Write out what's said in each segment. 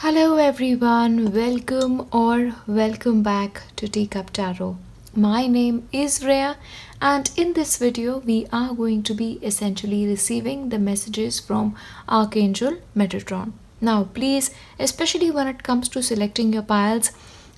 Hello everyone, welcome back to Teacup Tarot. My name is Reya, and in this video we are going to be essentially receiving the messages from Archangel Metatron. Now please, especially when it comes to selecting your piles,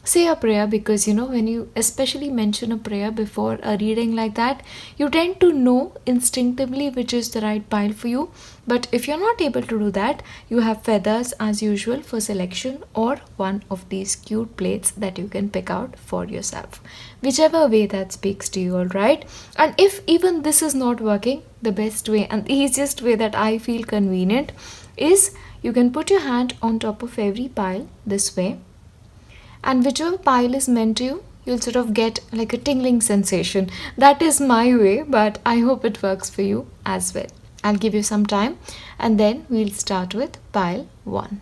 say a prayer, because when you especially mention a prayer before a reading like that, you tend to know instinctively which is the right pile for you. But if you're not able to do that, you have feathers as usual for selection, or one of these cute plates that you can pick out for yourself, whichever way that speaks to you. All right, and if even this is not working, the best way and the easiest way that I feel convenient is you can put your hand on top of every pile this way, and whichever pile is meant to you, you'll sort of get like a tingling sensation. That is my way, but I hope it works for you as well. I'll give you some time and then we'll start with pile 1.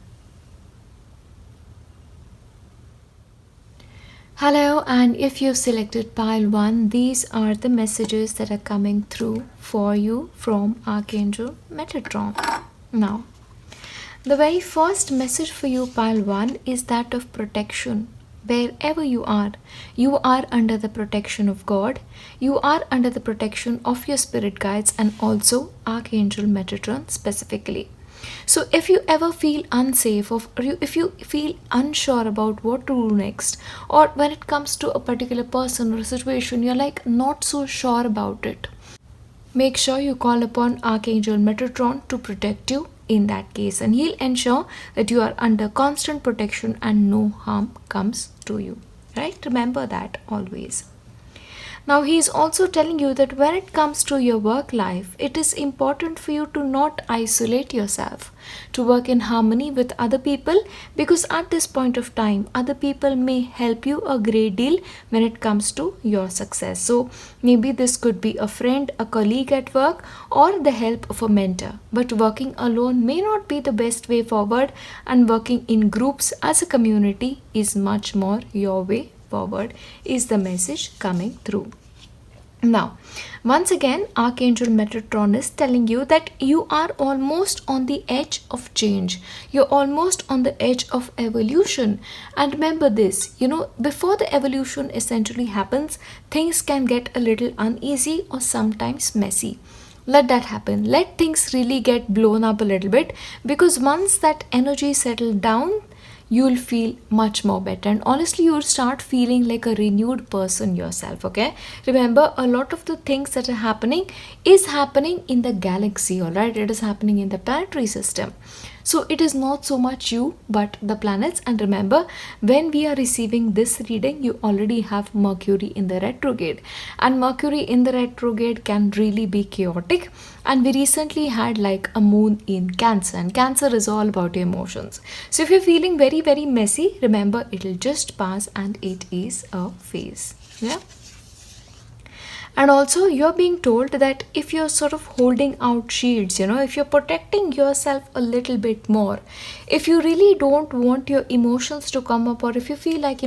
Hello, and if you've selected pile 1, these are the messages that are coming through for you from Archangel Metatron. Now, the very first message for you, pile 1, is that of protection. Wherever you are under the protection of God. You are under the protection of your spirit guides and also Archangel Metatron specifically. So if you ever feel unsafe, or if you feel unsure about what to do next, or when it comes to a particular person or a situation, you're like not so sure about it, make sure you call upon Archangel Metatron to protect you in that case, and he'll ensure that you are under constant protection and no harm comes to you. Right? Remember that always. Now, he is also telling you that when it comes to your work life, it is important for you to not isolate yourself, to work in harmony with other people, because at this point of time, other people may help you a great deal when it comes to your success. So, maybe this could be a friend, a colleague at work, or the help of a mentor. But working alone may not be the best way forward, and working in groups as a community is much more your way forward, is the message coming through. Now, once again, Archangel Metatron is telling you that you are almost on the edge of change. You're almost on the edge of evolution. And remember this, before the evolution essentially happens, things can get a little uneasy or sometimes messy. Let that happen. Let things really get blown up a little bit, because once that energy settles down, you'll feel much more better, and honestly you'll start feeling like a renewed person yourself. Okay, remember, a lot of the things that are happening is happening in the galaxy. All right, it is happening in the planetary system, so it is not so much you but the planets. And remember, when we are receiving this reading, you already have Mercury in the retrograde, and Mercury in the retrograde can really be chaotic. And we recently had like a moon in Cancer, and Cancer is all about your emotions. So if you're feeling very, very messy, remember, it'll just pass and it is a phase. Yeah. And also, you're being told that if you're sort of holding out shields, if you're protecting yourself a little bit more, if you really don't want your emotions to come up, or if you feel like,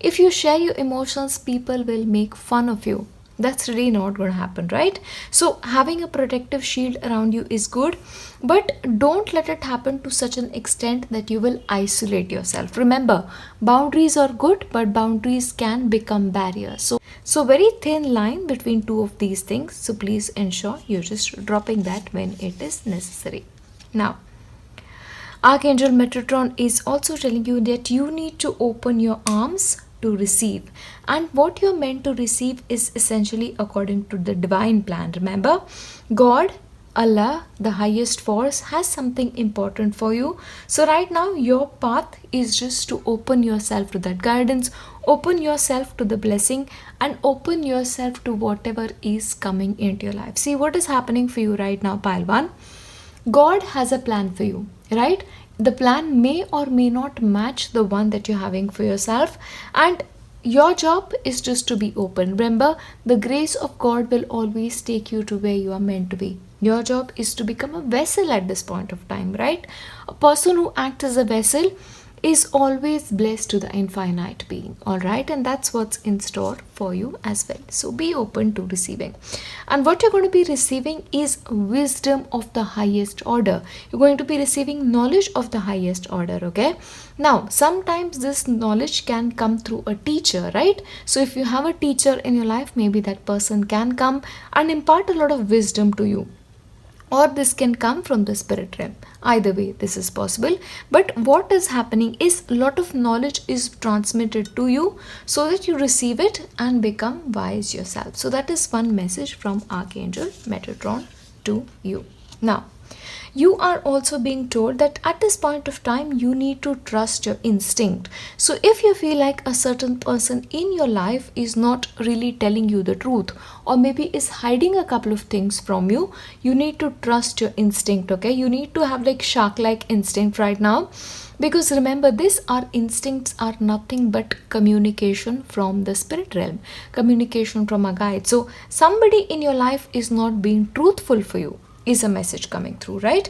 if you share your emotions, people will make fun of you. That's really not going to happen, right? So having a protective shield around you is good, but don't let it happen to such an extent that you will isolate yourself. Remember, boundaries are good, but boundaries can become barriers. So very thin line between two of these things. So please ensure you're just dropping that when it is necessary. Now, Archangel Metatron is also telling you that you need to open your arms to receive, and what you're meant to receive is essentially according to the divine plan. Remember, God, Allah, the highest force, has something important for you. So right now your path is just to open yourself to that guidance, open yourself to the blessing, and open yourself to whatever is coming into your life. See what is happening for you right now, pile 1. God has a plan for you, right? The plan may or may not match the one that you're having for yourself, and your job is just to be open. Remember, the grace of God will always take you to where you are meant to be. Your job is to become a vessel at this point of time, right? A person who acts as a vessel is always blessed to the infinite being, all right? And that's what's in store for you as well. So be open to receiving. And what you're going to be receiving is wisdom of the highest order. You're going to be receiving knowledge of the highest order, okay? Now, sometimes this knowledge can come through a teacher, right? So if you have a teacher in your life, maybe that person can come and impart a lot of wisdom to you, or this can come from the spirit realm. Either way, this is possible. But what is happening is a lot of knowledge is transmitted to you so that you receive it and become wise yourself. So that is one message from Archangel Metatron to you. Now, you are also being told that at this point of time you need to trust your instinct. So if you feel like a certain person in your life is not really telling you the truth, or maybe is hiding a couple of things from you, you need to trust your instinct, okay? You need to have like shark like instinct right now, because remember, our instincts are nothing but communication from the spirit realm, communication from a guide. So somebody in your life is not being truthful for you, is a message coming through, right?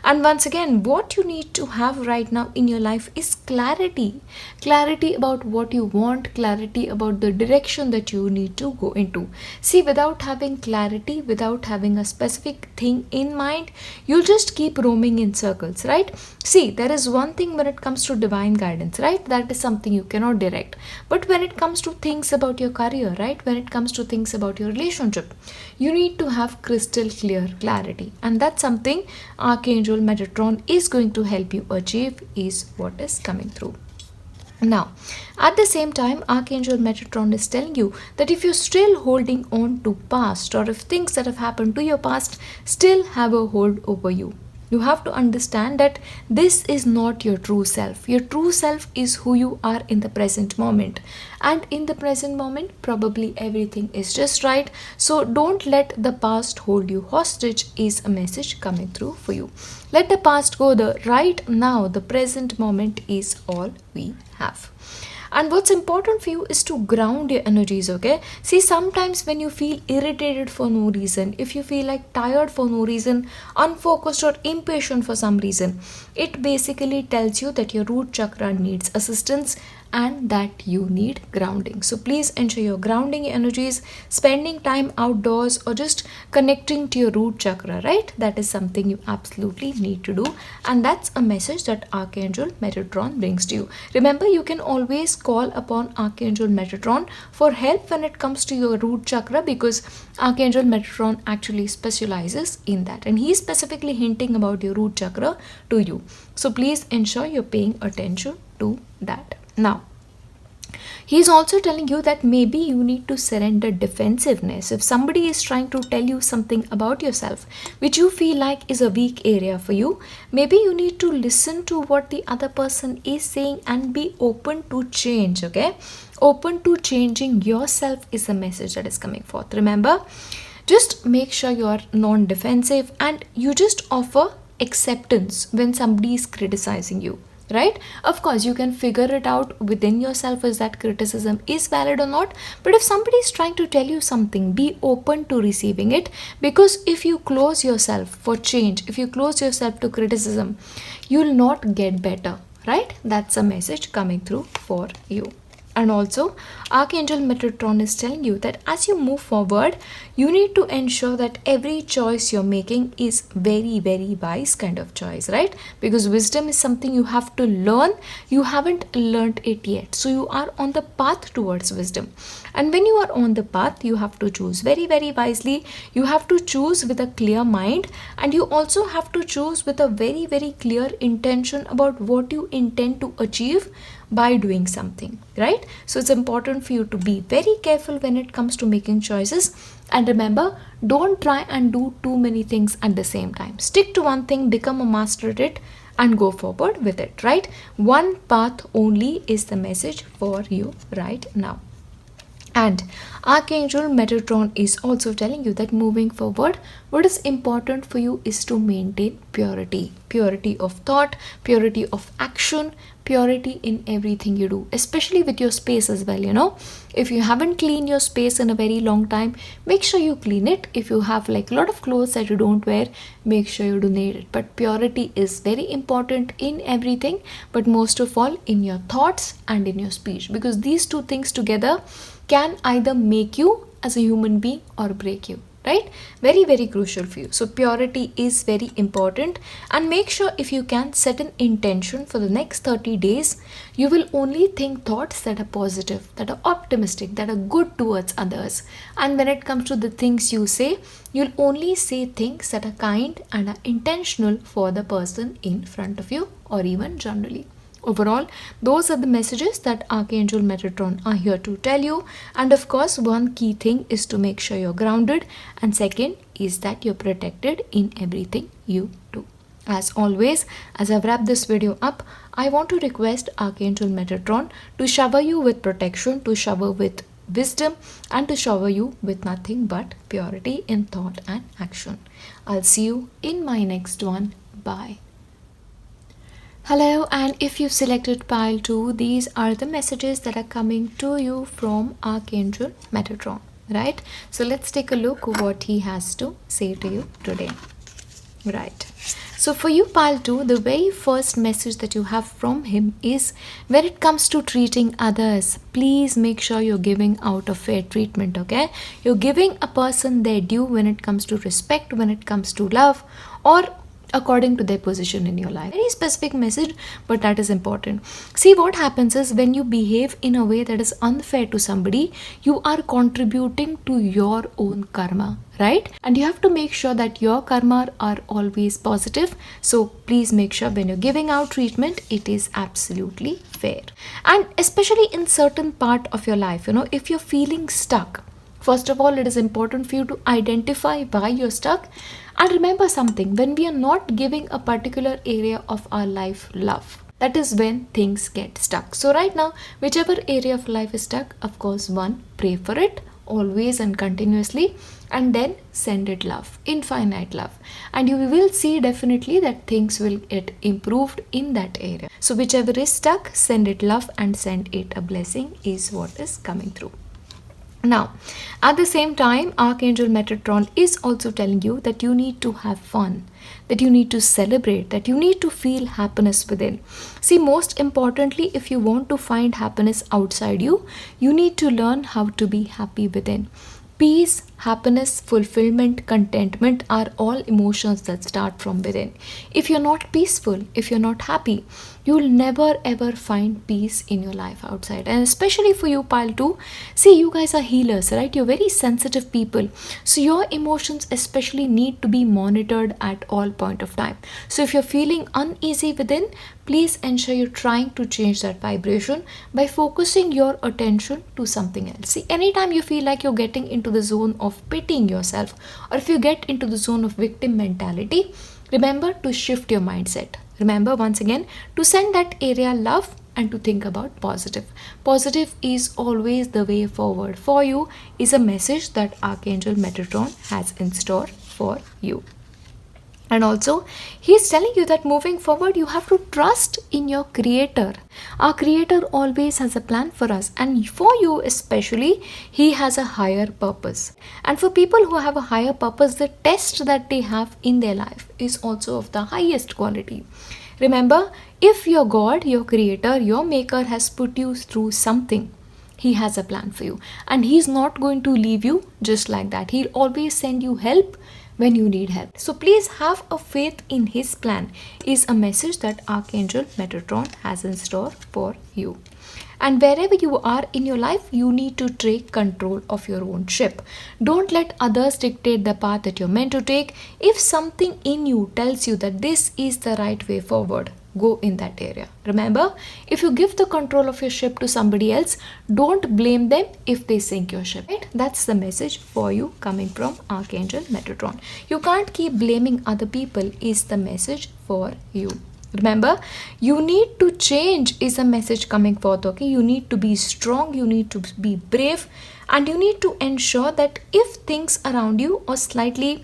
And once again, what you need to have right now in your life is clarity. Clarity about what you want, clarity about the direction that you need to go into. See, without having clarity, without having a specific thing in mind, you'll just keep roaming in circles, right? See, there is one thing when it comes to divine guidance, right? That is something you cannot direct. But when it comes to things about your career, right? When it comes to things about your relationship, you need to have crystal clear clarity. And that's something Archangel Metatron is going to help you achieve, is what is coming through. Now, at the same time, Archangel Metatron is telling you that if you're still holding on to past, or if things that have happened to your past still have a hold over you, you have to understand that this is not your true self. Your true self is who you are in the present moment. And in the present moment, probably everything is just right. So don't let the past hold you hostage, is a message coming through for you. Let the past go. The right now, the present moment is all we have. And what's important for you is to ground your energies, okay? See, sometimes when you feel irritated for no reason, if you feel like tired for no reason, unfocused or impatient for some reason, it basically tells you that your root chakra needs assistance and that you need grounding. So please ensure you're grounding your energies, spending time outdoors, or just connecting to your root chakra, right? That is something you absolutely need to do. And that's a message that Archangel Metatron brings to you. Remember, you can always call upon Archangel Metatron for help when it comes to your root chakra, because Archangel Metatron actually specializes in that. And he's specifically hinting about your root chakra to you. So please ensure you're paying attention to that. Now, he's also telling you that maybe you need to surrender defensiveness. If somebody is trying to tell you something about yourself which you feel like is a weak area for you, maybe you need to listen to what the other person is saying and be open to change, okay? Open to changing yourself is the message that is coming forth. Remember, just make sure you are non-defensive and you just offer acceptance when somebody is criticizing you, right? Of course, you can figure it out within yourself as that criticism is valid or not. But if somebody is trying to tell you something, be open to receiving it, because if you close yourself for change, if you close yourself to criticism, you'll not get better, right? That's a message coming through for you. And also, Archangel Metatron is telling you that as you move forward, you need to ensure that every choice you're making is very, very wise kind of choice, right? Because wisdom is something you have to learn. You haven't learned it yet. So you are on the path towards wisdom. And when you are on the path, you have to choose very, very wisely. You have to choose with a clear mind. And you also have to choose with a very, very clear intention about what you intend to achieve by doing something, right? So it's important for you to be very careful when it comes to making choices. And remember, don't try and do too many things at the same time. Stick to one thing, become a master at it, and go forward with it, right? One path only is the message for you right now. And Archangel Metatron is also telling you that moving forward, what is important for you is to maintain purity. Purity of thought, purity of action, purity in everything you do, especially with your space as well, you know. If you haven't cleaned your space in a very long time, make sure you clean it. If you have like a lot of clothes that you don't wear, make sure you donate it. But purity is very important in everything, but most of all in your thoughts and in your speech, because these two things together can either make you as a human being or break you, right? Very, very crucial for you. So purity is very important, and make sure if you can set an intention for the next 30 days, you will only think thoughts that are positive, that are optimistic, that are good towards others. And when it comes to the things you say, you'll only say things that are kind and are intentional for the person in front of you, or even generally. Overall, those are the messages that Archangel Metatron are here to tell you. And of course, one key thing is to make sure you're grounded. And second is that you're protected in everything you do. As always, as I've wrapped this video up, I want to request Archangel Metatron to shower you with protection, to shower with wisdom, and to shower you with nothing but purity in thought and action. I'll see you in my next one. Bye. Hello, and if you've selected pile 2, these are the messages that are coming to you from Archangel Metatron, right? So let's take a look what he has to say to you today. Right. So for you, pile 2, the very first message that you have from him is, when it comes to treating others, please make sure you're giving out a fair treatment, okay? You're giving a person their due when it comes to respect, when it comes to love, or according to their position in your life. Very specific message, but that is important. See, what happens is when you behave in a way that is unfair to somebody, you are contributing to your own karma, right? And you have to make sure that your karma are always positive. So please make sure when you're giving out treatment, it is absolutely fair. And especially in certain part of your life, you know, if you're feeling stuck, first of all, it is important for you to identify why you're stuck. And remember something, when we are not giving a particular area of our life love, that is when things get stuck. So right now, whichever area of life is stuck, of course, one, pray for it always and continuously, and then send it love, infinite love. And you will see definitely that things will get improved in that area. So whichever is stuck, send it love and send it a blessing is what is coming through. Now, at the same time, Archangel Metatron is also telling you that you need to have fun, that you need to celebrate, that you need to feel happiness within. See, most importantly, if you want to find happiness outside you, you need to learn how to be happy within. Peace, happiness, fulfillment, contentment are all emotions that start from within. If you're not peaceful, if you're not happy, you'll never ever find peace in your life outside. And especially for you, pile 2, see, you guys are healers, right? You're very sensitive people. So your emotions especially need to be monitored at all point of time. So if you're feeling uneasy within, please ensure you're trying to change that vibration by focusing your attention to something else. See, anytime you feel like you're getting into the zone of pitying yourself, or if you get into the zone of victim mentality, remember to shift your mindset. Remember once again to send that area love and to think about positive. Positive is always the way forward for you, is a message that Archangel Metatron has in store for you. And also, he's telling you that moving forward, you have to trust in your creator. Our creator always has a plan for us, and for you especially, he has a higher purpose. And for people who have a higher purpose, the test that they have in their life is also of the highest quality. Remember, if your God, your creator, your maker has put you through something, he has a plan for you. And he's not going to leave you just like that. He'll always send you help when you need help. So please have a faith in his plan is a message that Archangel Metatron has in store for you. And wherever you are in your life, you need to take control of your own ship. Don't let others dictate the path that you're meant to take. If something in you tells you that this is the right way forward, go in that area. Remember, if you give the control of your ship to somebody else, don't blame them if they sink your ship. Right? That's the message for you coming from Archangel Metatron. You can't keep blaming other people is the message for you. Remember, you need to change is a message coming forth, okay? You need to be strong, you need to be brave, and you need to ensure that if things around you are slightly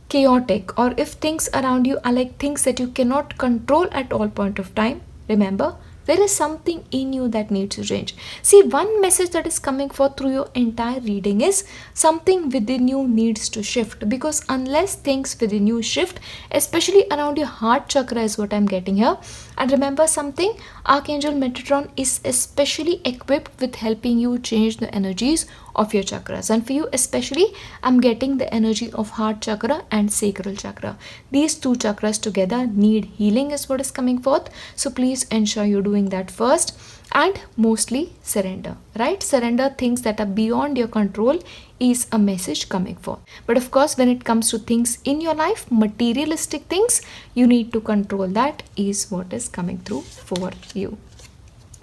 chaotic, or if things around you are like things that you cannot control at all point of time, remember, there is something in you that needs to change. See, one message that is coming forth through your entire reading is something within you needs to shift, because unless things within you shift, especially around your heart chakra is what I'm getting here. And remember something, Archangel Metatron is especially equipped with helping you change the energies of your chakras. And for you especially, I'm getting the energy of heart chakra and sacral chakra. These two chakras together need healing is what is coming forth. So please ensure you're doing that first, and mostly surrender, right? Surrender things that are beyond your control is a message coming forth. But of course, when it comes to things in your life, materialistic things, you need to control. That is what is coming through for you.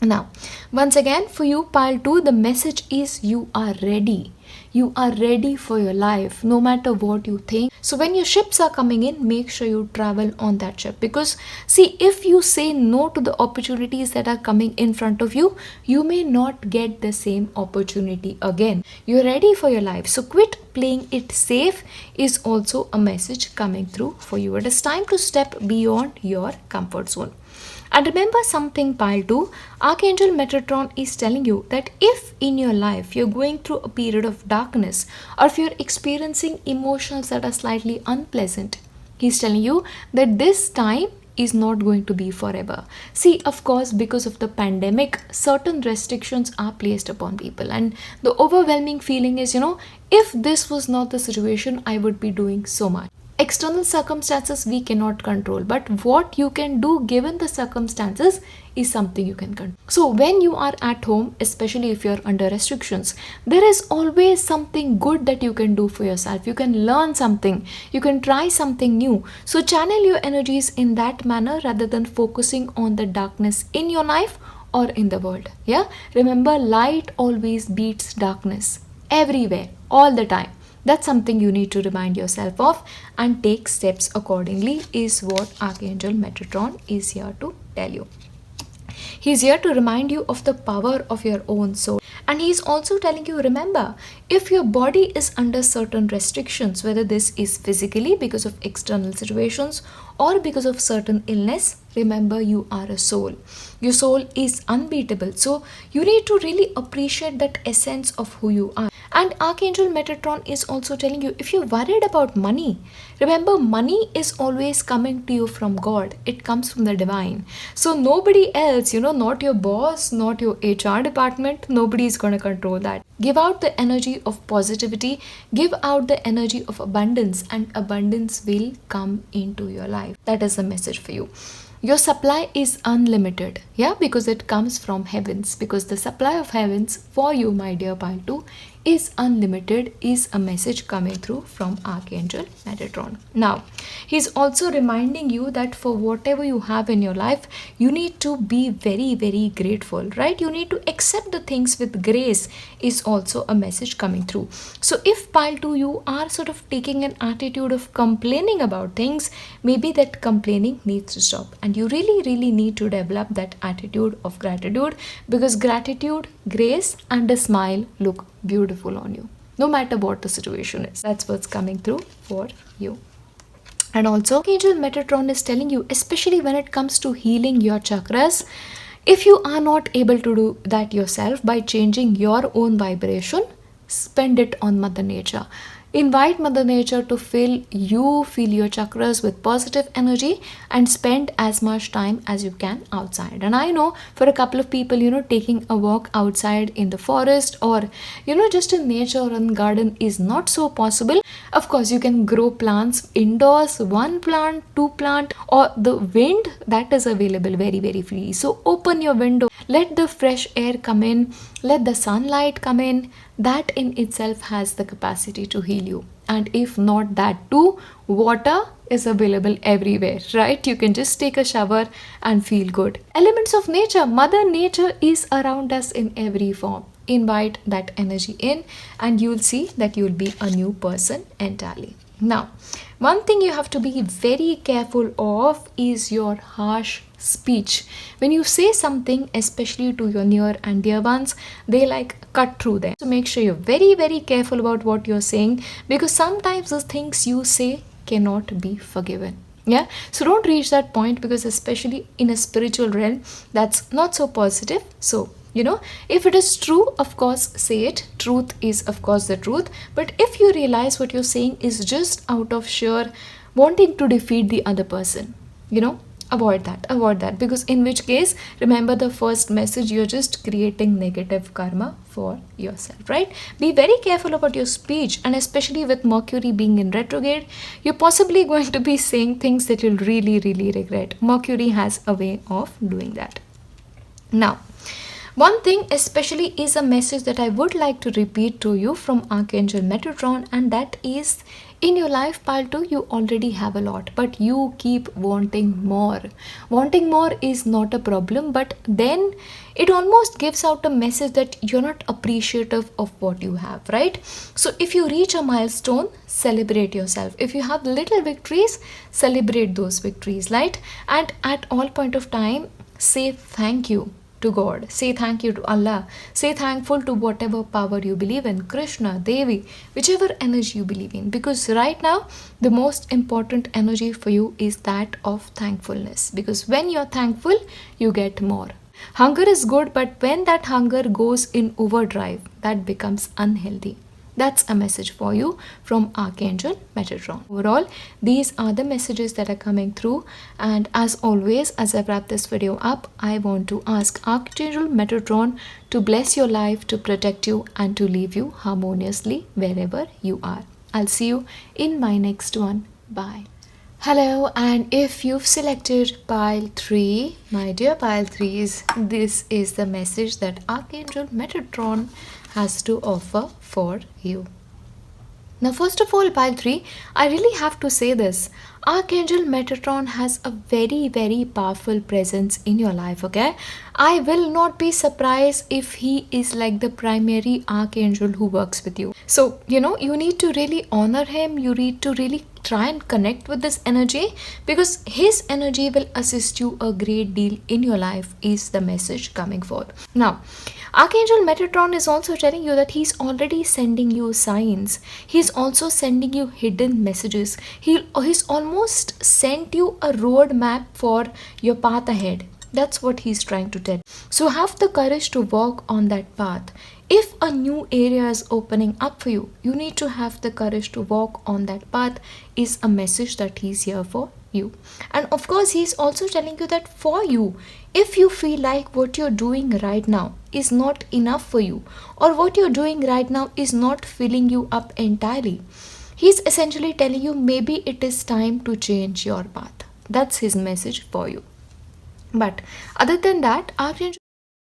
Now, once again, for you, pile 2, the message is you are ready. You are ready for your life, no matter what you think. So when your ships are coming in, make sure you travel on that ship. Because see, if you say no to the opportunities that are coming in front of you, you may not get the same opportunity again. You're ready for your life. So quit playing it safe is also a message coming through for you. It is time to step beyond your comfort zone. And remember something, pile 2, Archangel Metatron is telling you that if in your life you're going through a period of darkness, or if you're experiencing emotions that are slightly unpleasant, he's telling you that this time is not going to be forever. See, of course, because of the pandemic, certain restrictions are placed upon people, and the overwhelming feeling is, if this was not the situation, I would be doing so much. External circumstances we cannot control, but what you can do given the circumstances is something you can control. So when you are at home, especially if you're under restrictions, there is always something good that you can do for yourself. You can learn something, you can try something new. So channel your energies in that manner rather than focusing on the darkness in your life or in the world. Yeah, remember, light always beats darkness everywhere, all the time. That's something you need to remind yourself of and take steps accordingly is what Archangel Metatron is here to tell you. He's here to remind you of the power of your own soul. And he's also telling you, remember, if your body is under certain restrictions, whether this is physically because of external situations or because of certain illness, remember you are a soul. Your soul is unbeatable. So you need to really appreciate that essence of who you are. And Archangel Metatron is also telling you, if you're worried about money, remember, money is always coming to you from God. It comes from the divine. So nobody else, not your boss, not your HR department, nobody is going to control that. Give out the energy of positivity, give out the energy of abundance, and abundance will come into your life. That is the message for you. Your supply is unlimited, because it comes from heavens, because the supply of heavens for you, my dear pile 2, is unlimited is a message coming through from Archangel Metatron. Now, he's also reminding you that for whatever you have in your life, you need to be very, very grateful, right? You need to accept the things with grace is also a message coming through. So if pile 2, you are sort of taking an attitude of complaining about things, maybe that complaining needs to stop. And you really, really need to develop that attitude of gratitude, because gratitude, grace, and a smile look beautiful on you, no matter what the situation is. That's what's coming through for you. And also, Archangel Metatron is telling you, especially when it comes to healing your chakras, if you are not able to do that yourself by changing your own vibration, spend it on Mother Nature. Invite Mother Nature to fill your chakras with positive energy and spend as much time as you can outside. And I know for a couple of people, taking a walk outside in the forest or, just in nature or in garden is not so possible. Of course, you can grow plants indoors, 1 plant, 2 plant, or the wind that is available very, very free. So open your window, let the fresh air come in, let the sunlight come in. That in itself has the capacity to heal you. And if not that too, water is available everywhere, right? You can just take a shower and feel good. Elements of nature, Mother Nature is around us in every form. Invite that energy in and you'll see that you'll be a new person entirely. Now, One thing you have to be very careful of is your harsh speech. When you say something, especially to your near and dear ones, they like cut through them. So make sure you're very careful about what you're saying, because sometimes the things you say cannot be forgiven. Yeah, so don't reach that point, because especially in a spiritual realm, that's not so positive. So if it is true, of course say it. Truth is of course the truth. But if you realize what you're saying is just out of sheer wanting to defeat the other person, avoid that, because in which case, remember the first message, you're just creating negative karma for yourself, right? Be very careful about your speech, and especially with Mercury being in retrograde, you're possibly going to be saying things that you'll really regret. Mercury has a way of doing that. Now, one thing especially is a message that I would like to repeat to you from Archangel Metatron, and that is, in your life, pile 2, you already have a lot, but you keep wanting more. Wanting more is not a problem, but then it almost gives out a message that you're not appreciative of what you have, right? So if you reach a milestone, celebrate yourself. If you have little victories, celebrate those victories, right? And at all point of time, say thank you to God, say thank you to Allah, say thankful to whatever power you believe in, Krishna, Devi, whichever energy you believe in, because right now the most important energy for you is that of thankfulness, because when you're thankful, you get more. Hunger is good, but when that hunger goes in overdrive, that becomes unhealthy. That's a message for you from Archangel Metatron. Overall, these are the messages that are coming through. And as always, as I wrap this video up, I want to ask Archangel Metatron to bless your life, to protect you, and to leave you harmoniously wherever you are. I'll see you in my next one. Bye. Hello, and if you've selected pile 3, my dear pile 3s, this is the message that Archangel Metatron has to offer for you. Now, first of all, pile 3, I really have to say this. Archangel Metatron has a very powerful presence in your life, okay? I will not be surprised if he is like the primary archangel who works with you. So, you need to really honor him. You need to really try and connect with this energy, because his energy will assist you a great deal in your life, is the message coming forth. Now, Archangel Metatron is also telling you that he's already sending you signs. He's also sending you hidden messages. He's almost sent you a roadmap for your path ahead. That's what he's trying to tell. So have the courage to walk on that path. If a new area is opening up for you, you need to have the courage to walk on that path, is a message that he's here for you. And of course, he's also telling you that for you, if you feel like what you're doing right now is not enough for you, or what you're doing right now is not filling you up entirely, he's essentially telling you maybe it is time to change your path. That's his message for you. But other than that, Archangel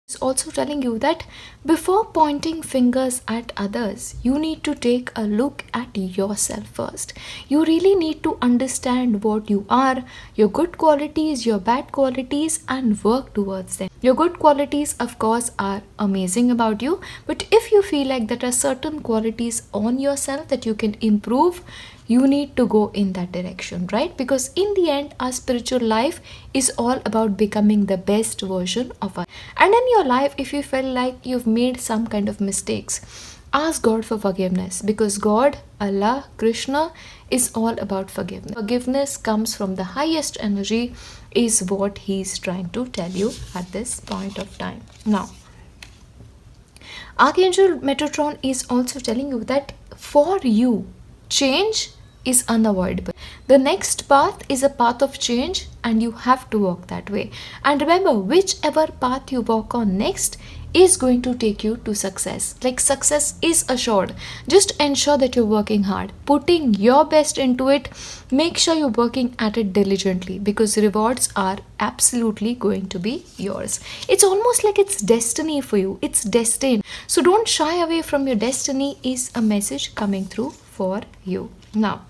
is also telling you that before pointing fingers at others, you need to take a look at yourself first. You really need to understand what you are, your good qualities, your bad qualities, and work towards them. Your good qualities, of course, are amazing about you, but if you feel like there are certain qualities on yourself that you can improve, you need to go in that direction, right? Because in the end, our spiritual life is all about becoming the best version of us. And in your life, if you feel like you've made some kind of mistakes, ask God for forgiveness, because God, Allah, Krishna is all about forgiveness. Forgiveness comes from the highest energy, is what he's trying to tell you at this point of time. Now, Archangel Metatron is also telling you that for you, change is unavoidable. The next path is a path of change, and you have to walk that way. And remember, whichever path you walk on next is going to take you to success. Like, success is assured. Just ensure that you're working hard, putting your best into it. Make sure you're working at it diligently, because rewards are absolutely going to be yours. It's almost like it's destiny for you. It's destined. So don't shy away from your destiny, is a message coming through for you. Now,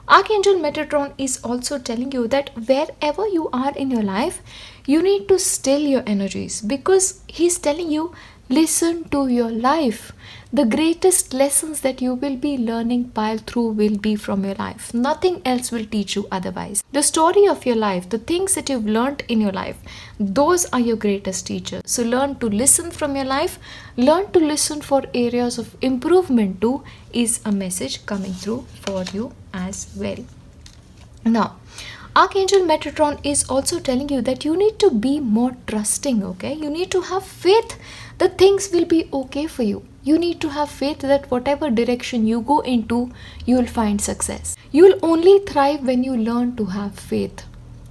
Archangel Metatron is also telling you that wherever you are in your life, you need to still your energies, because he's telling you Listen to your life. The greatest lessons that you will be learning pile through will be from your life. Nothing else will teach you otherwise. The story of your life, the things that you've learned in your life, those are your greatest teachers. So learn to listen from your life. Learn to listen for areas of improvement too, is a message coming through for you as well. Now, Archangel Metatron is also telling you that you need to be more trusting, okay? You need to have faith that things will be okay for you. You need to have faith that whatever direction you go into, you will find success. You will only thrive when you learn to have faith.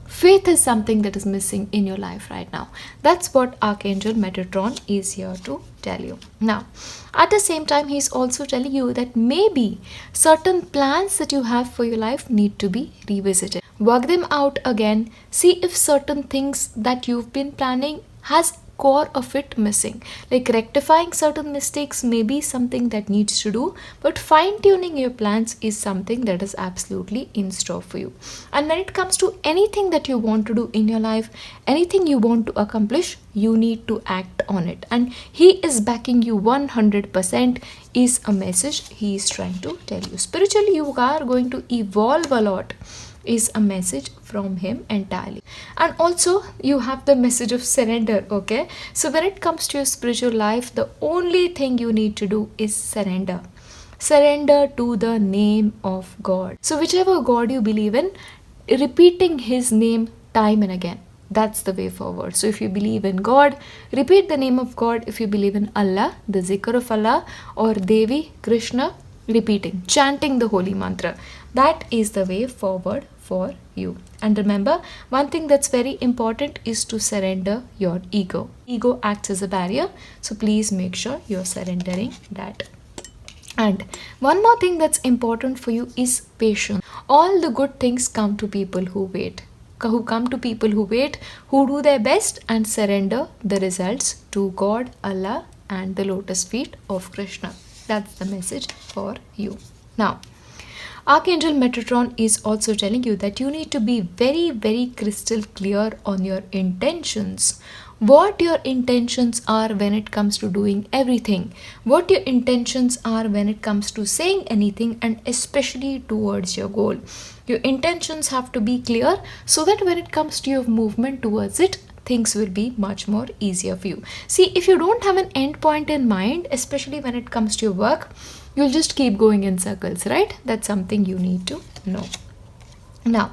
Faith is something that is missing in your life right now. That's what Archangel Metatron is here to tell you. Now, at the same time, he's also telling you that maybe certain plans that you have for your life need to be revisited. Work them out again. See if certain things that you've been planning has core of it missing. Like rectifying certain mistakes may be something that needs to do, but fine-tuning your plans is something that is absolutely in store for you. And when it comes to anything that you want to do in your life, anything you want to accomplish, you need to act on it. And he is backing you 100% is a message he is trying to tell you. Spiritually, you are going to evolve a lot is a message from him entirely. And also you have the message of surrender, okay? So when it comes to your spiritual life, the only thing you need to do is surrender. Surrender to the name of God. So whichever God you believe in, repeating his name time and again. That's the way forward. So if you believe in God, repeat the name of God. If you believe in Allah, the zikr of Allah, or Devi, Krishna, repeating, chanting the holy mantra. That is the way forward for you. And remember, one thing that's very important is to surrender your ego. Ego acts as a barrier, so please make sure you're surrendering that. And one more thing that's important for you is patience. All the good things come to people who wait. Who come to people who wait, who do their best and surrender the results to God, Allah, and the lotus feet of Krishna. That's the message for you. Now, Archangel Metatron is also telling you that you need to be very, very crystal clear on your intentions. What your intentions are when it comes to doing everything. What your intentions are when it comes to saying anything, and especially towards your goal. Your intentions have to be clear so that when it comes to your movement towards it, things will be much more easier for you. See, if you don't have an end point in mind, especially when it comes to your work, you'll just keep going in circles, right? That's something you need to know. Now,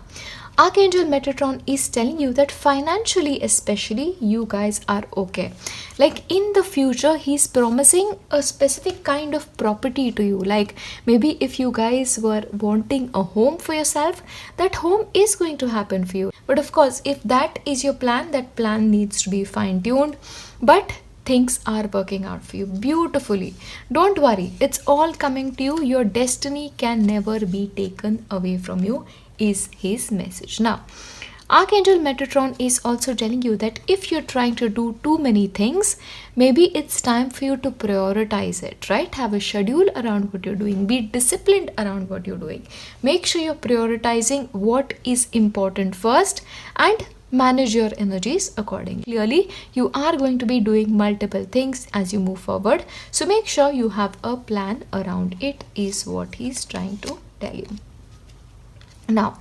Archangel Metatron is telling you that financially especially you guys are okay. Like in the future, he's promising a specific kind of property to you. Like maybe if you guys were wanting a home for yourself, that home is going to happen for you. But of course, if that is your plan, that plan needs to be fine-tuned. But things are working out for you beautifully. Don't worry, it's all coming to you. Your destiny can never be taken away from you is his message. Now, Archangel Metatron is also telling you that if you're trying to do too many things, maybe it's time for you to prioritize it, right? Have a schedule around what you're doing. Be disciplined around what you're doing. Make sure you're prioritizing what is important first and manage your energies accordingly. Clearly, you are going to be doing multiple things as you move forward. So make sure you have a plan around it is what he's trying to tell you. Now,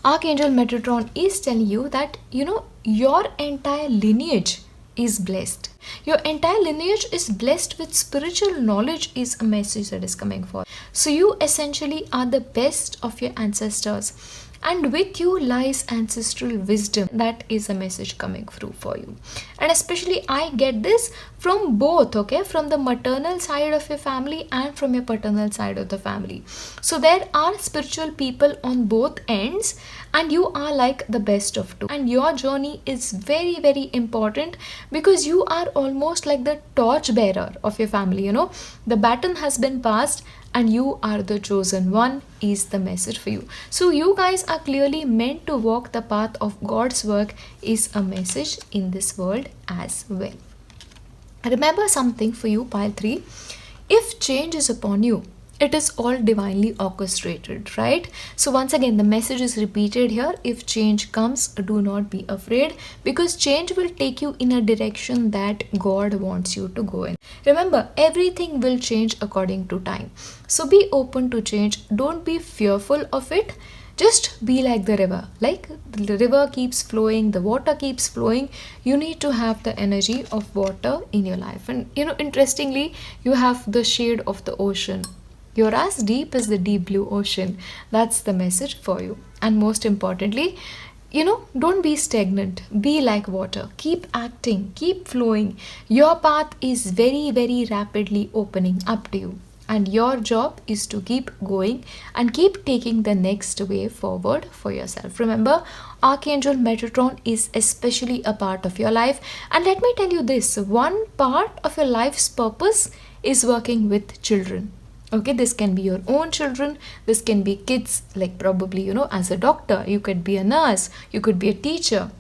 Archangel Metatron is telling you that, your entire lineage is blessed. Your entire lineage is blessed with spiritual knowledge is a message that is coming forth. So you essentially are the best of your ancestors. And with you lies ancestral wisdom. That is a message coming through for you. And especially I get this from both, okay? From the maternal side of your family and from your paternal side of the family. So there are spiritual people on both ends and you are like the best of two. And your journey is very, very important because you are almost like the torch bearer of your family, The baton has been passed and you are the chosen one is the message for you. So you guys are clearly meant to walk the path of God's work is a message in this world as well. Remember something for you, pile 3. If change is upon you, it is all divinely orchestrated, right? So once again, the message is repeated here. If change comes, do not be afraid, because change will take you in a direction that God wants you to go in. Remember, everything will change according to time. So be open to change. Don't be fearful of it. Just be like the river. Like the river keeps flowing, the water keeps flowing. You need to have the energy of water in your life. And interestingly, you have the shade of the ocean. You're as deep as the deep blue ocean. That's the message for you. And most importantly, don't be stagnant. Be like water. Keep acting, keep flowing. Your path is very, very rapidly opening up to you. And your job is to keep going and keep taking the next way forward for yourself. Remember, Archangel Metatron is especially a part of your life. And let me tell you this, one part of your life's purpose is working with children. Okay, this can be your own children, this can be kids, like probably, as a doctor, you could be a nurse, you could be a teacher,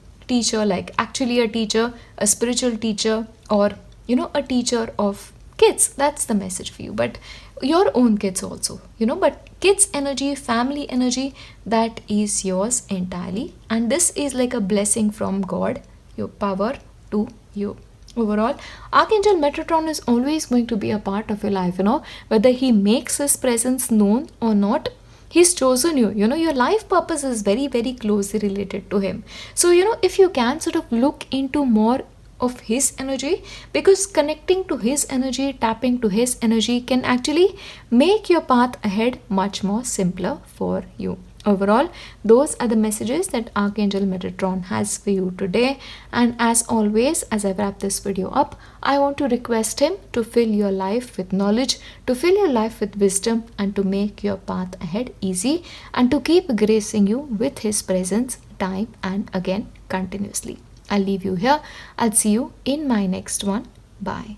like actually a teacher, a spiritual teacher, or, a teacher of kids. That's the message for you. But your own kids also, but kids energy, family energy, that is yours entirely. And this is like a blessing from God, your power to you. Overall, Archangel Metatron is always going to be a part of your life, whether he makes his presence known or not. He's chosen you. Your life purpose is very, very closely related to him. So, if you can sort of look into more of his energy, because connecting to his energy, tapping to his energy can actually make your path ahead much more simpler for you. Overall, those are the messages that Archangel Metatron has for you today. And as always, as I wrap this video up, I want to request him to fill your life with knowledge, to fill your life with wisdom, and to make your path ahead easy, and to keep gracing you with his presence time and again continuously. I'll leave you here. I'll see you in my next one. Bye.